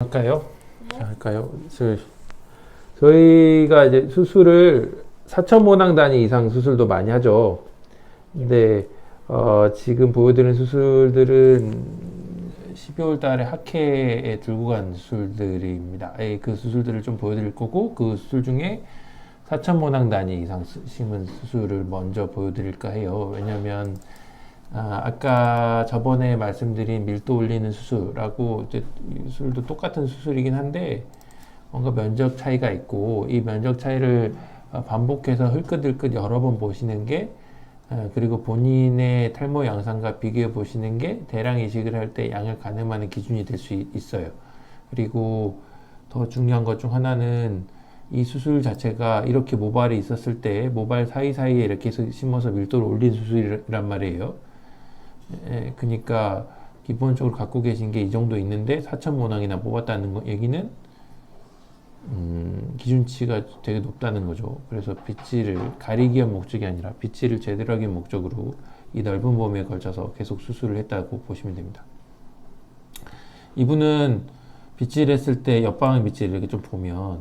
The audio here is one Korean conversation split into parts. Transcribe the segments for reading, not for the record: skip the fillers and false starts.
할까요? 자, 할까요? 저희가 이제 수술을 4,000모낭 단위 이상 수술도 많이 하죠. 근데 지금 보여드리는 수술들은 12월 달에 학회에 들고 간 수술들입니다. 그 수술들을 좀 보여드릴 거고, 그 수술 중에 4,000모낭 단위 이상 심은 수술을 먼저 보여드릴까 해요. 왜냐면 아까 저번에 말씀드린 밀도 올리는 수술하고 이제 수술도 똑같은 수술이긴 한데 뭔가 면적 차이가 있고, 이 면적 차이를 반복해서 흘끗흘끗 여러 번 보시는 게 그리고 본인의 탈모 양상과 비교해 보시는 게 대량 이식을 할 때 양을 가늠하는 기준이 될 수 있어요. 그리고 더 중요한 것 중 하나는 이 수술 자체가 이렇게 모발이 있었을 때 모발 사이사이에 이렇게 심어서 밀도를 올린 수술이란 말이에요. 그러니까 기본적으로 갖고 계신 게 이 정도 있는데 4,000모낭이나 뽑았다는 얘기는 기준치가 되게 높다는 거죠. 그래서 빗질을 가리기 위한 목적이 아니라 빗질을 제대로 하기 위한 목적으로 이 넓은 범위에 걸쳐서 계속 수술을 했다고 보시면 됩니다. 이분은 빗질했을 때 옆방향 빗질 이렇게 좀 보면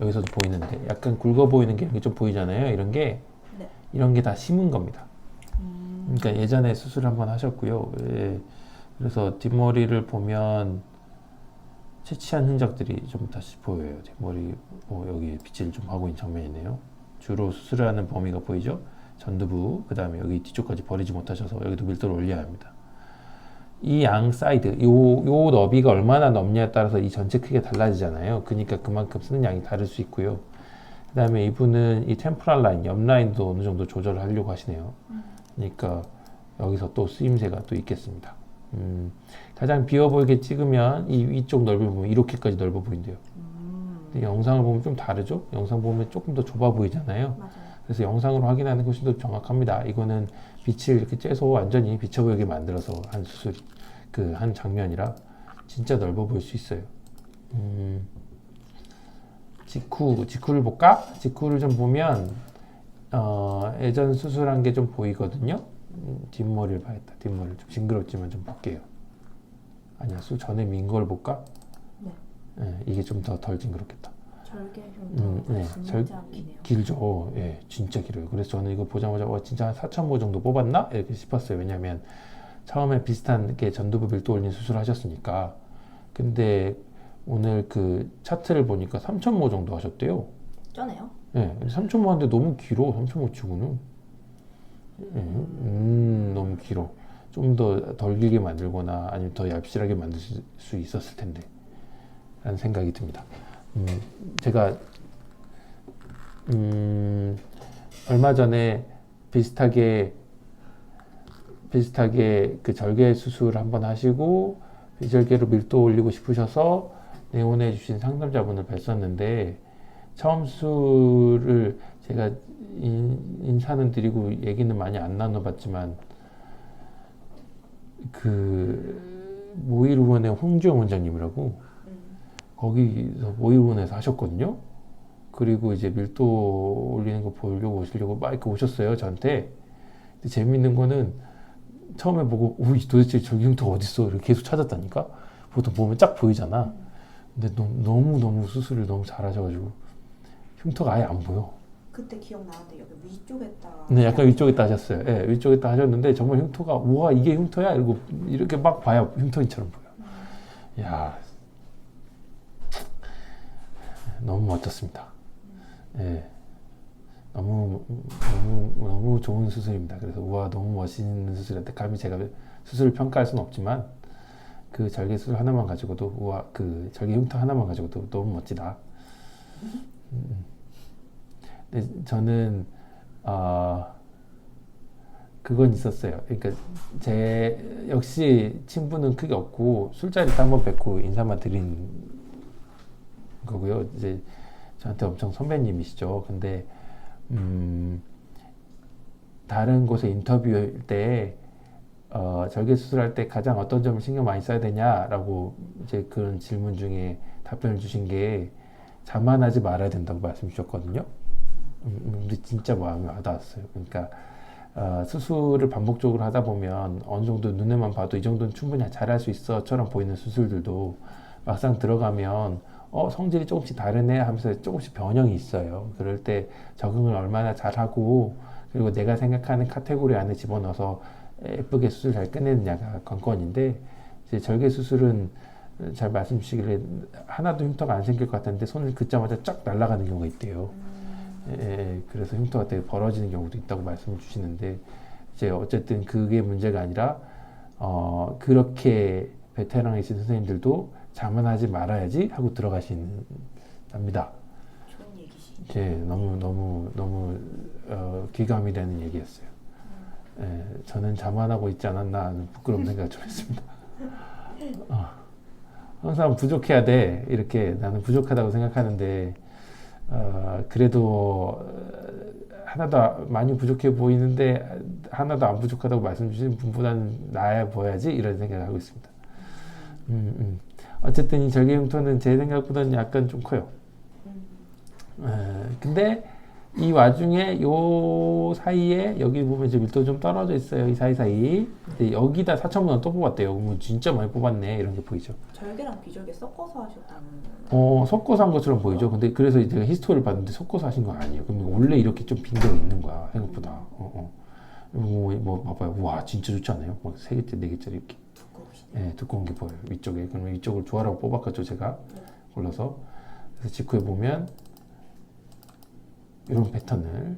여기서도 보이는데 약간 굵어 보이는 게 이렇게 좀 보이잖아요. 네. 이런 게 다 심은 겁니다. 그러니까 예전에 수술 한번 하셨고요. 그래서 뒷머리를 보면 채취한 흔적들이 좀 다시 보여요. 뒷머리 여기 빗질 좀 하고 있는 장면이네요. 주로 수술하는 범위가 보이죠? 전두부, 그 다음에 여기 뒤쪽까지 버리지 못하셔서 여기도 밀도를 올려야 합니다. 이 양 사이드, 요 너비가 얼마나 넓냐에 따라서 이 전체 크기가 달라지잖아요. 그러니까 그만큼 쓰는 양이 다를 수 있고요. 그 다음에 이분은 이 템포럴 라인, 옆 라인도 어느 정도 조절을 하려고 하시네요. 그러니까 여기서 또 쓰임새가 또 있겠습니다. 가장 비어 보이게 찍으면 이 위쪽 넓이를 보면 이렇게까지 넓어 보인대요. 근데 영상을 보면 좀 다르죠? 영상 보면 조금 더 좁아 보이잖아요. 맞아요. 그래서 영상으로 확인하는 것이 더 정확합니다. 이거는 빛을 이렇게 쬐서 완전히 비쳐 보이게 만들어서 한 수술, 한 장면이라 진짜 넓어 보일 수 있어요. 직후를 볼까? 직후를 좀 보면 예전 수술한 게 좀 보이거든요. 뒷머리를 봐야겠다. 뒷머리를 좀 징그럽지만 좀 볼게요. 아니야, 수술 전에 민 걸 볼까? 네, 이게 좀 더 덜 징그럽겠다. 절개 좀 더 길죠. 예, 진짜 길어요. 그래서 저는 이거 보자마자 진짜 한 4,000모 정도 뽑았나? 이렇게 싶었어요. 왜냐면 처음에 비슷한 게 전두부 밀도 올린 수술을 하셨으니까. 근데 오늘 그 차트를 보니까 3,000모 정도 하셨대요. 쩌네요. 예, 3,000모 하는데 너무 길어. 3,000모 치고는. 너무 길어. 좀 더 덜 길게 만들거나 아니면 더 얇실하게 만들 수 있었을 텐데 라는 생각이 듭니다. 제가 얼마 전에 비슷하게 그 절개 수술 한번 하시고 비절개로 밀도 올리고 싶으셔서 내원해 주신 상담자분을 뵀었는데, 처음 수술을 제가 인사는 드리고 얘기는 많이 안 나눠봤지만 그 모의루원의 홍주영 원장님이라고 거기서 모의루원에서 하셨거든요. 그리고 이제 밀도 올리는 거 보려고 오시려고 막 이렇게 오셨어요, 저한테. 근데 재밌는 거는 처음에 보고 도대체 저기 흉터 어딨어? 이렇게 계속 찾았다니까. 보통 보면 쫙 보이잖아. 근데 너무 수술을 너무 잘하셔가지고 흉터가 아예 안 보여. 그때 기억나는데 여기 위쪽에다. 네, 약간 위쪽에다 하셨어요. 네, 위쪽에다 하셨는데 정말 흉터가 우와 이게 흉터야? 이러고 이렇게 막 봐야 흉터인처럼 보여. 야, 너무 멋졌습니다. 예, 너무 좋은 수술입니다. 그래서 우와 너무 멋있는 수술인데 감히 제가 수술을 평가할 수는 없지만 그 절개 수술 하나만 가지고도 우와 그 절개 흉터 하나만 가지고도 너무 멋지다. 근데 저는 그건 있었어요. 그러니까 제 역시 친분은 크게 없고 술자리 때 한번 뵙고 인사만 드린 거고요. 이제 저한테 엄청 선배님이시죠. 근데 다른 곳에 인터뷰할 때 절개 수술할 때 가장 어떤 점을 신경 많이 써야 되냐라고 이제 그런 질문 중에 답변을 주신 게 자만하지 말아야 된다고 말씀 주셨거든요. 근데 진짜 마음에 와닿았어요. 그러니까 수술을 반복적으로 하다 보면 어느 정도 눈에만 봐도 이 정도는 충분히 잘할 수 있어처럼 보이는 수술들도 막상 들어가면 성질이 조금씩 다르네 하면서 조금씩 변형이 있어요. 그럴 때 적응을 얼마나 잘하고 그리고 내가 생각하는 카테고리 안에 집어넣어서 예쁘게 수술 잘 끝내느냐가 관건인데 이제 절개 수술은 잘 말씀 주시길래 하나도 흉터가 안 생길 것 같았는데 손을 긋자마자 쫙 날아가는 경우가 있대요. 그래서 흉터가 되게 벌어지는 경우도 있다고 말씀을 주시는데 이제 어쨌든 그게 문제가 아니라 그렇게 베테랑이신 선생님들도 자만하지 말아야지 하고 들어가신답니다. 좋은 얘기시. 이제 너무 귀감이 되는 얘기였어요. 저는 자만하고 있지 않았나 하는 부끄러운 생각을 좀 했습니다. 항상 부족해야 돼 이렇게 나는 부족하다고 생각하는데 그래도 하나도 많이 부족해 보이는데 하나도 안 부족하다고 말씀 주신 분보다는 나아 보여야지 이런 생각을 하고 있습니다. 어쨌든 이 절개 흉터는 제 생각보다는 약간 좀 커요. 근데 이 와중에 요 사이에 여기 보면 이제 밀도 좀 떨어져 있어요. 이 사이사이. 근데 여기다 4,000원 또 뽑았대요. 그러면 진짜 많이 뽑았네 이런 게 보이죠. 절개랑 비절개 섞어서 하셨다는. 섞어서 한 것처럼 보이죠. 근데 그래서 제가 히스토리를 봤는데 섞어서 하신 거 아니에요. 그럼 원래 이렇게 좀 빈도가 있는 거야 생각보다. 뭐 봐봐요. 와 진짜 좋지 않아요? 막 3개짜리 4개짜리 이렇게. 두꺼우시네. 두꺼운 게 보여요. 위쪽에. 그러면 위쪽을 조화라고 뽑았겠죠 제가. 골라서. 그래서 직후에 보면 이런 패턴을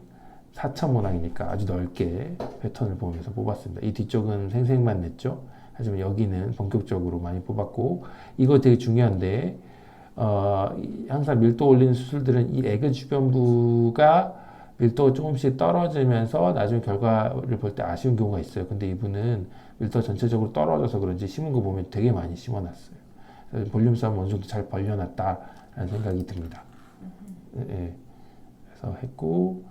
4천 모낭이니까 아주 넓게 패턴을 보면서 뽑았습니다. 이 뒤쪽은 생생만 냈죠. 하지만 여기는 본격적으로 많이 뽑았고 이거 되게 중요한데 항상 밀도 올리는 수술들은 이 에그 주변부가 밀도가 조금씩 떨어지면서 나중에 결과를 볼 때 아쉬운 경우가 있어요. 근데 이분은 밀도가 전체적으로 떨어져서 그런지 심은 거 보면 되게 많이 심어놨어요. 그래서 볼륨 싸움 어느 정도 잘 벌려놨다라는 생각이 듭니다. 그래서 했고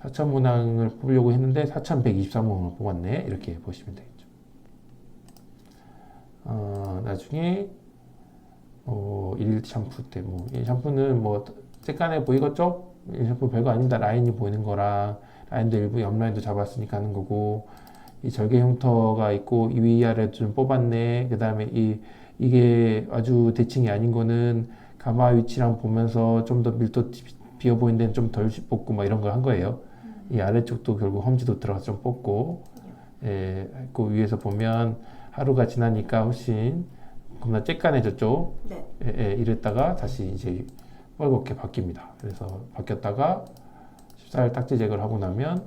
4,000모낭을 뽑으려고 했는데 4,123모낭을 뽑았네 이렇게 보시면 되겠죠. 나중에 1 샴푸 때 이 샴푸는 뭐 쬐깐해 보이겠죠? 이 샴푸 별거 아닙니다. 라인이 보이는 거랑 라인도 일부 옆라인도 잡았으니까 하는 거고 이 절개 흉터가 있고 이 위아래 좀 뽑았네. 그 다음에 이게 아주 대칭이 아닌 거는 가마 위치랑 보면서 좀 더 밀도 비어 보이는 데는 좀 덜 뽑고 막 이런 걸 한 거예요. 이 아래쪽도 결국 험지도 들어가서 좀 뽑고 그 위에서 보면 하루가 지나니까 훨씬 겁나 쬐깐해졌죠. 네. 이랬다가 다시 이제 뻘겋게 바뀝니다. 그래서 바뀌었다가 쉽사리 딱지 제거를 하고 나면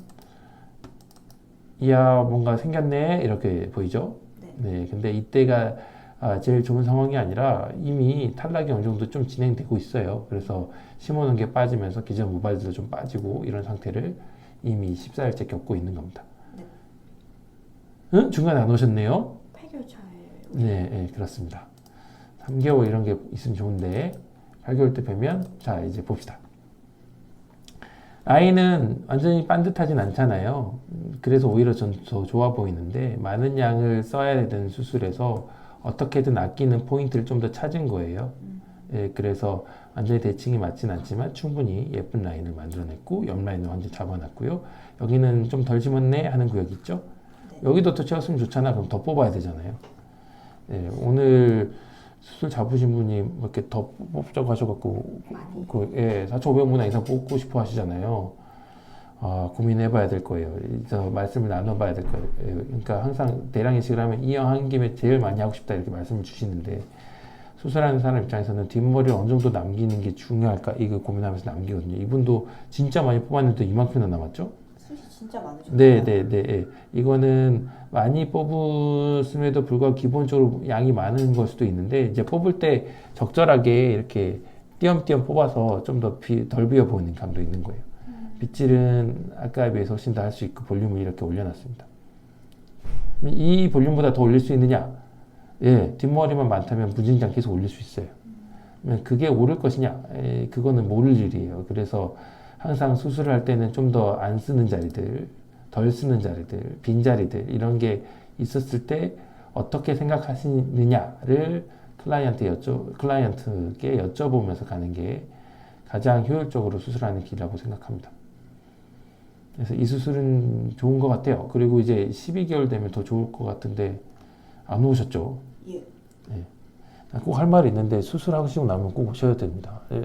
이야 뭔가 생겼네 이렇게 보이죠. 네. 근데 이때가 제일 좋은 상황이 아니라 이미 탈락이 어느 정도 좀 진행되고 있어요. 그래서 심어놓은 게 빠지면서 기존 모발들도 좀 빠지고 이런 상태를 이미 14일째 겪고 있는 겁니다. 네. 응? 중간에 안 오셨네요? 8개월 차에. 네, 그렇습니다. 3개월 이런 게 있으면 좋은데 8개월 때 뵈면 자 이제 봅시다. 아이는 완전히 반듯하진 않잖아요. 그래서 오히려 전 더 좋아 보이는데 많은 양을 써야 되는 수술에서 어떻게든 아끼는 포인트를 좀 더 찾은 거예요. 그래서 완전히 대칭이 맞진 않지만 충분히 예쁜 라인을 만들어냈고 옆 라인을 완전히 잡아놨고요. 여기는 좀 덜 심었네 하는 구역 있죠? 여기도 더 채웠으면 좋잖아. 그럼 더 뽑아야 되잖아요. 오늘 수술 잡으신 분이 뭐 이렇게 더 뽑자고 하셔갖고 4,500모낭 이상 뽑고 싶어 하시잖아요. 고민해봐야 될 거예요. 말씀을 나눠봐야 될 거예요. 그러니까 항상 대량 이식을 하면 이왕 한 김에 제일 많이 하고 싶다 이렇게 말씀을 주시는데 수술하는 사람 입장에서는 뒷머리를 어느 정도 남기는 게 중요할까 이거 고민하면서 남기거든요. 이분도 진짜 많이 뽑았는데 이만큼이나 남았죠? 숱이 진짜 많으셨어요. 네. 이거는 많이 뽑았음에도 불구하고 기본적으로 양이 많은 걸 수도 있는데 이제 뽑을 때 적절하게 이렇게 띄엄띄엄 뽑아서 좀 더 덜 비어 보이는 감도 있는 거예요. 빗질은 아까에 비해서 훨씬 더 할 수 있고 볼륨을 이렇게 올려놨습니다. 이 볼륨보다 더 올릴 수 있느냐? 뒷머리만 많다면 무진장 계속 올릴 수 있어요. 그게 오를 것이냐? 그거는 모를 일이에요. 그래서 항상 수술을 할 때는 좀 더 안 쓰는 자리들, 덜 쓰는 자리들, 빈 자리들 이런 게 있었을 때 어떻게 생각하시느냐를 클라이언트께 여쭤보면서 가는 게 가장 효율적으로 수술하는 길이라고 생각합니다. 그래서 이 수술은 좋은 것 같아요. 그리고 이제 12개월 되면 더 좋을 것 같은데 안 오셨죠? 예. 꼭 할 말이 있는데 수술하시고 나면 꼭 오셔야 됩니다. 예,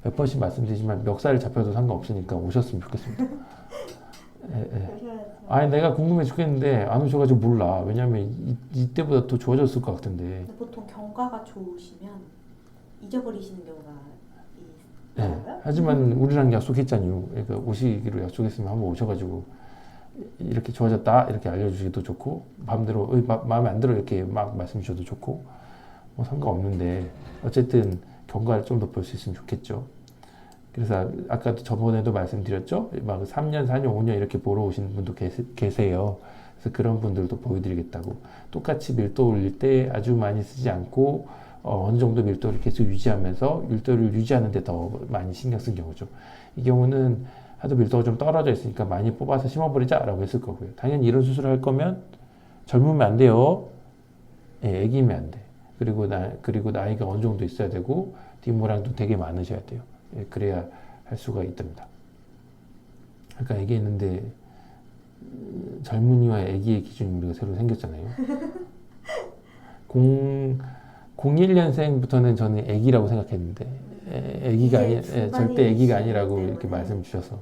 몇 번씩 말씀드리지만 멱살을 잡혀도 상관없으니까 오셨으면 좋겠습니다. 예, 예. 오셔야지. 아니 내가 궁금해 죽겠는데 안 오셔가지고 몰라. 왜냐면 이때보다 더 좋아졌을 것 같은데. 근데 보통 경과가 좋으시면 잊어버리시는 경우가 예. 있어요? 하지만 우리랑 약속했잖아요. 그러니까 오시기로 약속했으면 한번 오셔가지고 이렇게 좋아졌다 이렇게 알려주기도 좋고 마음대로 마음에 안 들어 이렇게 막 말씀 주셔도 좋고 뭐 상관없는데 어쨌든 경과를 좀 더 볼 수 있으면 좋겠죠. 그래서 아까도 저번에도 말씀드렸죠. 막 3년, 4년, 5년 이렇게 보러 오시는 분도 계세요. 그래서 그런 분들도 보여드리겠다고. 똑같이 밀도 올릴 때 아주 많이 쓰지 않고 어느 정도 밀도를 계속 유지하면서 밀도를 유지하는 데 더 많이 신경 쓴 경우죠. 이 경우는 하도 밀도가 좀 떨어져 있으니까 많이 뽑아서 심어버리자 라고 했을 거고요. 당연히 이런 수술을 할 거면 젊으면 안 돼요. 예, 애기면 안 돼. 그리고 나이가 어느 정도 있어야 되고 뒷모량도 되게 많으셔야 돼요. 예, 그래야 할 수가 있답니다. 아까 얘기했는데 젊은이와 애기의 기준이 우리가 새로 생겼잖아요. 01년생부터는 저는 애기라고 생각했는데 애기가 아니 절대 애기가 아니라고 이렇게 말씀 주셔서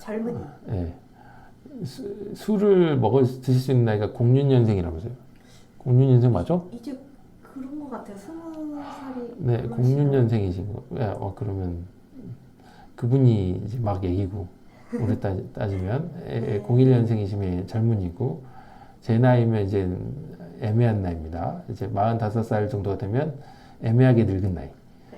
젊은이. 예. 술을 드실 수 있는 나이가 06년생이라면서요. 06년생 맞아? 이제 그런 것 같아요. 20살이. 네, 06년생이신 거. 그러면 그분이 이제 막 애기고 올해 따지면 01년생이시면 젊은이고 제 나이면 이제 애매한 나이입니다. 이제 45살 정도가 되면 애매하게 늙은 나이.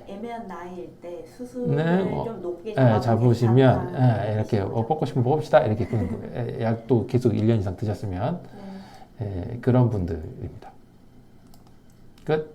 애매한 나이일 때 수술을 네, 좀 높게 잡으시면 이렇게 먹고 싶으면 먹읍시다 이렇게 끄는 거예요. 약도 계속 1년 이상 드셨으면 네. 그런 분들입니다. 끝.